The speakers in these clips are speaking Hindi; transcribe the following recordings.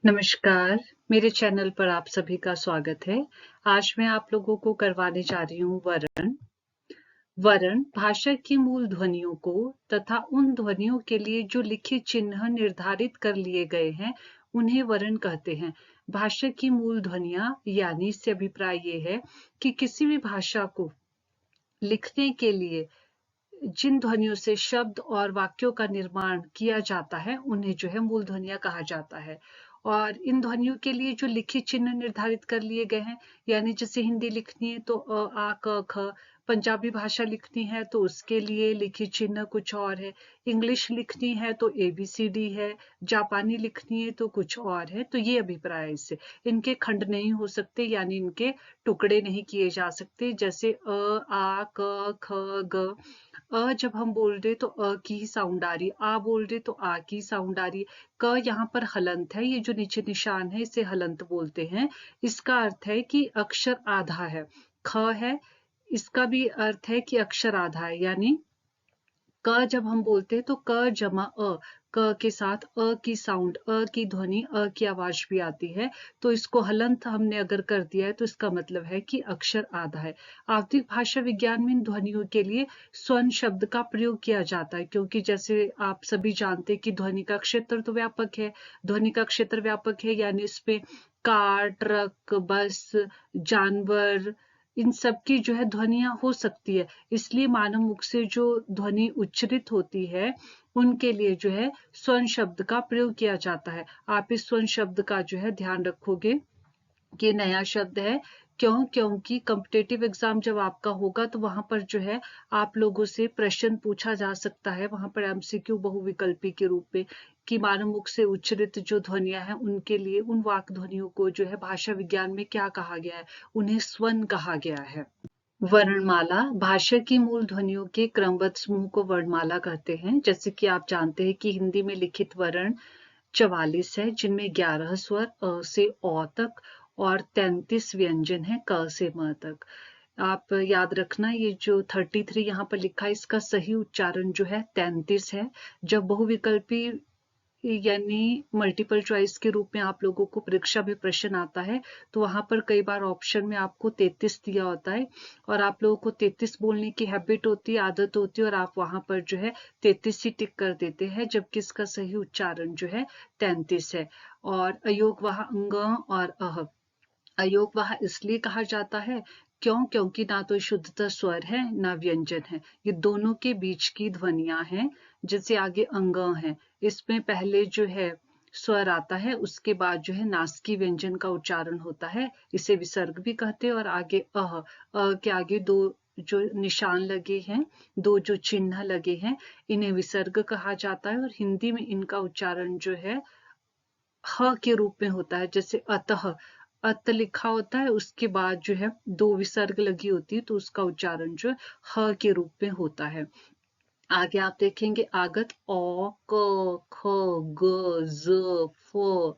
नमस्कार, मेरे चैनल पर आप सभी का स्वागत है। आज मैं आप लोगों को करवाने जा रही हूँ वर्ण। वर्ण भाषा की मूल ध्वनियों को तथा उन ध्वनियों के लिए जो लिखित चिन्ह निर्धारित कर लिए गए हैं, उन्हें वर्ण कहते हैं। भाषा की मूल ध्वनियाँ यानी इससे अभिप्राय ये है कि किसी भी भाषा को लिखने के लिए जिन ध्वनियों से शब्द और वाक्यों का निर्माण किया जाता है, उन्हें जो है मूल ध्वनियाँ कहा जाता है। और इन ध्वनियों के लिए जो लिखित चिन्ह निर्धारित कर लिए गए हैं, यानी जैसे हिंदी लिखनी है तो आ, क, ख, पंजाबी भाषा लिखनी है तो उसके लिए लिखित चिन्ह कुछ और है, इंग्लिश लिखनी है तो ABCD है, जापानी लिखनी है तो कुछ और है। तो ये अभिप्राय है इससे। इनके खंड नहीं हो सकते, यानी इनके टुकड़े नहीं किए जा सकते। जैसे आ, क, ख, ग। जब हम बोल रहे तो की ही साउंड आ रही, आ बोल रहे तो आ की साउंड आ रही। क यहाँ पर हलंत है, ये जो नीचे निशान है इसे हलंत बोलते हैं। इसका अर्थ है कि अक्षर आधा है। ख है, इसका भी अर्थ है कि अक्षर आधा है, यानी क जब हम बोलते हैं तो क जमा क के साथ की साउंड, की ध्वनि, की आवाज भी आती है। तो इसको हलंत हमने अगर कर दिया है तो इसका मतलब है कि अक्षर आधा है। आधुनिक भाषा विज्ञान में इन ध्वनियों के लिए स्वन शब्द का प्रयोग किया जाता है, क्योंकि जैसे आप सभी जानते हैं कि ध्वनि का क्षेत्र तो व्यापक है। ध्वनि का क्षेत्र व्यापक है, यानी इसमें कार, ट्रक, बस, जानवर, इन सब की जो है ध्वनियां हो सकती है। इसलिए मानव मुख से जो ध्वनि उच्चरित होती है, उनके लिए जो है स्वर्ण शब्द का प्रयोग किया जाता है। आप इस स्वर्ण शब्द का जो है ध्यान रखोगे कि नया शब्द है। क्योंकि कॉम्पिटिटिव एग्जाम जब आपका होगा तो वहां पर जो है आप लोगों से प्रश्न पूछा जा सकता है, वहां पर MCQ बहुविकल्पी के रूप में, कि मानव मुख से उच्चरित जो ध्वनियां हैं उनके लिए उन वाक ध्वनियों को जो है भाषा विज्ञान में क्या कहा गया है, उन्हें स्वन कहा गया है। वर्णमाला भाषा की मूल ध्वनियों के क्रमबद्ध समूह को वर्णमाला कहते हैं। जैसे कि आप जानते हैं कि हिंदी में लिखित वर्ण 44 है, जिनमें 11 स्वर अ से औ तक और 33 व्यंजन है क से म तक। आप याद रखना, ये जो 33 यहाँ पर लिखा है इसका सही उच्चारण जो है 33 है। जब बहुविकल्पी यानी मल्टीपल चॉइस के रूप में आप लोगों को परीक्षा में प्रश्न आता है, तो वहां पर कई बार ऑप्शन में आपको 33 दिया होता है और आप लोगों को 33 बोलने की हैबिट होती है, आदत होती है, और आप वहां पर जो है 33 ही टिक कर देते हैं, जबकि इसका सही उच्चारण जो है 33 है। और अयोग वह अंग और अह, अयोगवाह इसलिए कहा जाता है क्योंकि ना तो शुद्धतः स्वर है ना व्यंजन है, ये दोनों के बीच की ध्वनियां हैं। जैसे आगे अंग है, इसमें पहले जो है स्वर आता है, उसके बाद जो है नासिकी व्यंजन का उच्चारण होता है, इसे विसर्ग भी कहते हैं। और आगे के आगे दो जो निशान लगे हैं, दो जो चिन्ह लगे हैं, इन्हें विसर्ग कहा जाता है। और हिंदी में इनका उच्चारण जो है ह के रूप में होता है। जैसे अतः, अत लिखा होता है, उसके बाद जो है दो विसर्ग लगी होती है, तो उसका उच्चारण जो है ह के रूप में होता है। आगे आप देखेंगे आगत अ, क, ख, ग, ज, फ।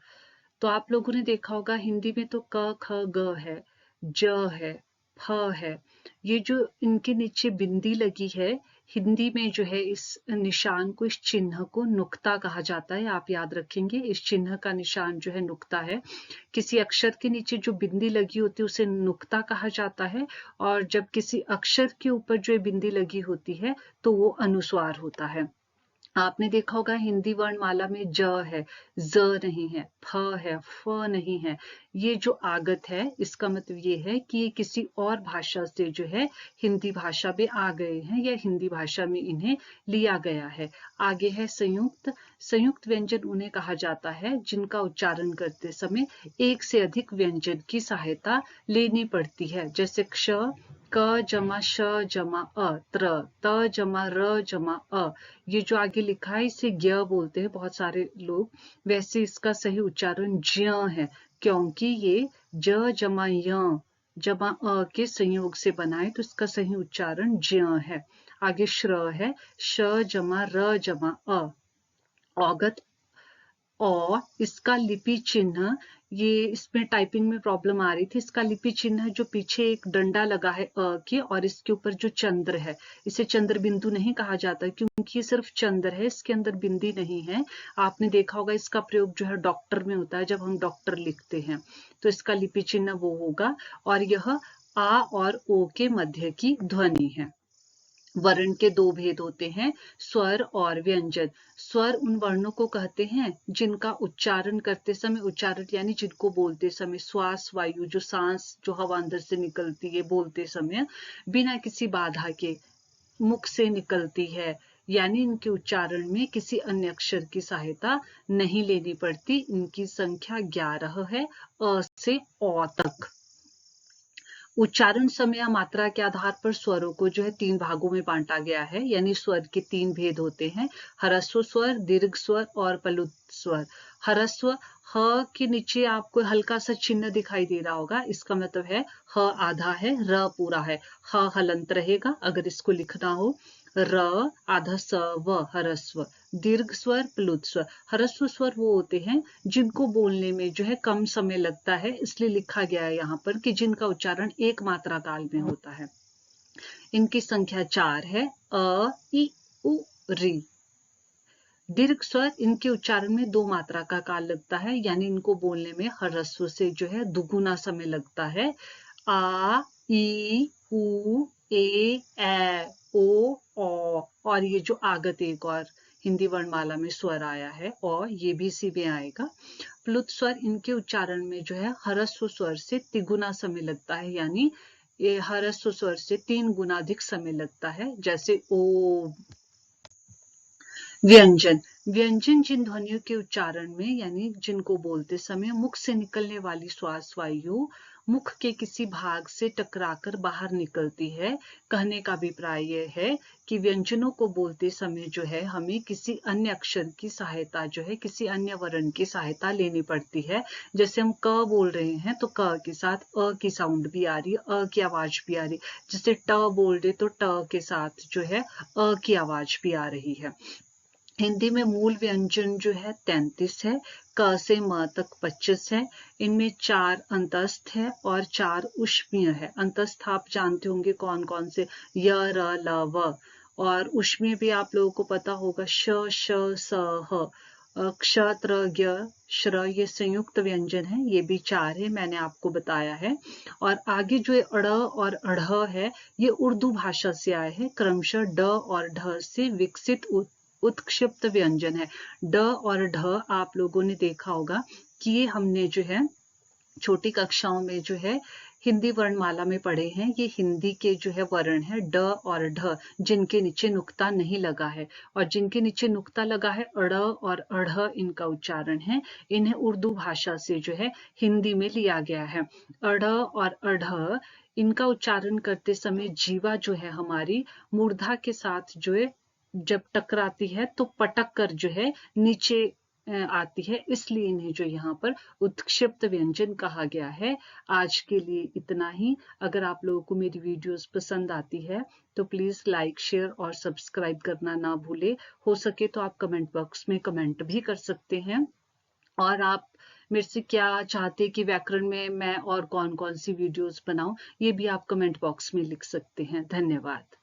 तो आप लोगों ने देखा होगा हिंदी में तो क, ख, ग है, ज है, फ है। ये जो इनके नीचे बिंदी लगी है, हिंदी में जो है इस निशान को, इस चिन्ह को नुक्ता कहा जाता है। आप याद रखेंगे, इस चिन्ह का निशान जो है नुक्ता है। किसी अक्षर के नीचे जो बिंदी लगी होती है उसे नुक्ता कहा जाता है, और जब किसी अक्षर के ऊपर जो बिंदी लगी होती है तो वो अनुस्वार होता है। आपने देखा होगा हिंदी वर्णमाला में ज है, ज नहीं है, फ है, फ नहीं है। ये जो आगत है, इसका मतलब ये है कि ये किसी और भाषा से जो है हिंदी भाषा में आ गए हैं, या हिंदी भाषा में इन्हें लिया गया है। आगे है संयुक्त। संयुक्त व्यंजन उन्हें कहा जाता है जिनका उच्चारण करते समय एक से अधिक व्यंजन की सहायता लेनी पड़ती है। जैसे क्ष, क जमा श जमा अ, त्र, त जमा र जमा अ। ये जो आगे लिखा है इसे ज्ञ बोलते हैं बहुत सारे लोग, वैसे इसका सही उच्चारण ज्य है, क्योंकि ये ज जमा य जमा अ के संयोग से बना है, तो इसका सही उच्चारण ज्य है। आगे श्र है, श जमा र जमा अ। औगत और इसका लिपि चिन्ह, ये इसमें टाइपिंग में प्रॉब्लम आ रही थी। इसका लिपि चिन्ह जो पीछे एक डंडा लगा है अ के और इसके ऊपर जो चंद्र है, इसे चंद्र बिंदु नहीं कहा जाता क्योंकि ये सिर्फ चंद्र है, इसके अंदर बिंदी नहीं है। आपने देखा होगा इसका प्रयोग जो है डॉक्टर में होता है, जब हम डॉक्टर लिखते हैं तो इसका लिपि चिन्ह वो होगा। और यह आ और ओ के मध्य की ध्वनि है। वर्ण के दो भेद होते हैं, स्वर और व्यंजन। स्वर उन वर्णों को कहते हैं जिनका उच्चारण करते समय, उच्चारण यानी जिनको बोलते समय श्वास वायु, जो सांस जो हवा अंदर से निकलती है बोलते समय, बिना किसी बाधा के मुख से निकलती है, यानी इनके उच्चारण में किसी अन्य अक्षर की सहायता नहीं लेनी पड़ती। इनकी संख्या 11 है, अ से औ तक। उच्चारण समय या मात्रा के आधार पर स्वरों को जो है 3 भागों में बांटा गया है, यानी स्वर के 3 भेद होते हैं, ह्रस्व स्वर, दीर्घ स्वर और प्लुत स्वर। ह्रस्व, ह के नीचे आपको हल्का सा चिन्ह दिखाई दे रहा होगा, इसका मतलब है ह आधा है, र पूरा है। ह हलंत रहेगा अगर इसको लिखना हो। र आधा स व ह्रस्व। दीर्घ स्वर, प्लुत स्वर। ह्रस्व स्वर वो होते हैं जिनको बोलने में जो है कम समय लगता है, इसलिए लिखा गया है यहाँ पर कि जिनका उच्चारण एक मात्रा काल में होता है। इनकी संख्या 4 है, अ इ उ री। दीर्घ स्वर, इनके उच्चारण में 2 मात्रा का काल लगता है, यानी इनको बोलने में ह्रस्व से जो है दुगुना समय लगता है। आ ई उ ए ओ और ये जो आगत एक और हिंदी वर्णमाला में स्वर आया है और ये भी इसी में आएगा। प्लुत स्वर, इनके उच्चारण में जो है ह्रस्व स्वर से तिगुना समय लगता है, यानी ये ह्रस्व स्वर से 3 गुना अधिक समय लगता है, जैसे ओ। व्यंजन, व्यंजन जिन ध्वनियों के उच्चारण में यानी जिनको बोलते समय मुख से निकलने वाली श्वास वायु मुख के किसी भाग से टकराकर बाहर निकलती है। कहने का अभिप्राय यह है कि व्यंजनों को बोलते समय जो है हमें किसी अन्य अक्षर की सहायता जो है, किसी अन्य वर्ण की सहायता लेनी पड़ती है। जैसे हम क बोल रहे हैं तो क के साथ अ की साउंड भी आ रही है, अ की आवाज भी आ रही है। जैसे ट बोल रहे तो ट के साथ जो है अ की आवाज भी आ रही है। हिंदी में मूल व्यंजन जो है 33 है, क से म तक 25 है। इनमें 4 अंतस्थ है और 4 उष्मीय है। अंतस्थ आप जानते होंगे कौन कौन से, य र ल व। और उष्मीय भी आप लोगों को पता होगा, श श स ह। क्ष त्र ज्ञ श्र, ये संयुक्त व्यंजन है, ये भी 4 है, मैंने आपको बताया है। और आगे जो अड़ और अढ़ है, ये उर्दू भाषा से आए हैं, क्रमशः ड और ढ से विकसित उत्क्षिप्त व्यंजन है। ड और ढ आप लोगों ने देखा होगा कि ये हमने जो है छोटी कक्षाओं में जो है हिंदी वर्णमाला में पढ़े हैं। ये हिंदी के जो है वर्ण है ड और ढ, जिनके नीचे नुक्ता नहीं लगा है, और जिनके नीचे नुक्ता लगा है अड़ और अढ़, इनका उच्चारण है। इन्हें उर्दू भाषा से जो है हिंदी में लिया गया है। अड़ और अढ़, इनका उच्चारण करते समय जीवा जो है हमारी मूर्धा के साथ जो है जब टकराती है तो पटक कर जो है नीचे आती है, इसलिए इन्हें जो यहाँ पर उत्क्षिप्त व्यंजन कहा गया है। आज के लिए इतना ही। अगर आप लोगों को मेरी वीडियोस पसंद आती है तो प्लीज लाइक शेयर और सब्सक्राइब करना ना भूले। हो सके तो आप कमेंट बॉक्स में कमेंट भी कर सकते हैं। और आप मेरे से क्या चाहते कि व्याकरण में मैं और कौन कौन सी वीडियोस बनाऊं, ये भी आप कमेंट बॉक्स में लिख सकते हैं। धन्यवाद।